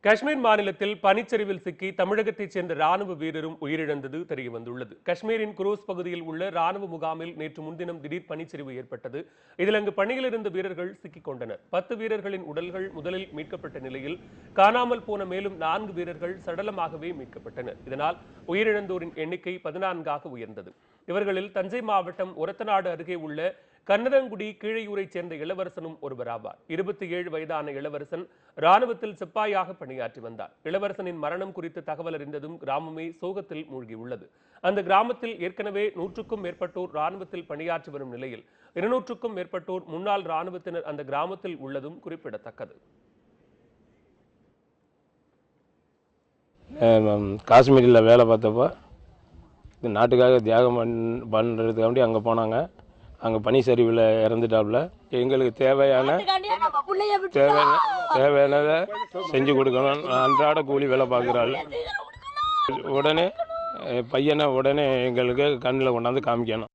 காஷ்மீர் மாநிலத்தில் பனிச்சரிவில் சிக்கி தமிழகத்தைச் சேர்ந்த ராணுவ வீரரும் உயிரிழந்தது தெரியவந்துள்ளது. காஷ்மீரின் குரூஸ் பகுதியில் உள்ள ராணுவ முகாமில் நேற்று முன்தினம் திடீர் பனிச்சரிவு ஏற்பட்டது. இதில் அங்கு பணியில் இருந்த வீரர்கள் சிக்கிக் கொண்டனர். 10 வீரர்களின் உடல்கள் முதலில் மீட்கப்பட்ட நிலையில் காணாமல் போன மேலும் 4 வீரர்கள் சடலமாகவே மீட்கப்பட்டனர். இதனால் உயிரிழந்தோரின் எண்ணிக்கை 14ஆக உயர்ந்தது. இவர்களில் தஞ்சை மாவட்டம் ஒரத்தநாடு அருகே உள்ள கன்னதங்குடி கீழையூரைச் சேர்ந்த இளவரசனும் ஒருவராவார். 27 வயதான இளவரசன் ராணுவத்தில் சிப்பாயாக பணியாற்றி வந்தார். இளவரசனின் மரணம் குறித்து தகவல் அறிந்ததும் கிராமமே சோகத்தில் மூழ்கியுள்ளது. அந்த கிராமத்தில் ஏற்கனவே 100க்கும் மேற்பட்டோர் ராணுவத்தில் பணியாற்றி வரும் நிலையில் 200க்கும் மேற்பட்டோர் முன்னாள் ராணுவத்தினர் அந்த கிராமத்தில் உள்ளதும் குறிப்பிடத்தக்கது. காஷ்மீரில் வேலை பார்த்தப்போ நாட்டுக்காக தியாகம் பண்ணுறதுக்காண்டி அங்கே போனாங்க. அங்கே பனி சரிவில் இறந்துட்டாப்புல. எங்களுக்கு தேவையானதை செஞ்சு கொடுக்கணும். அன்றாட கூலி வேலை பார்க்குறாள். உடனே பையனை எங்களுக்கு கண்ணில் கொண்டாந்து காமிக்கணும்.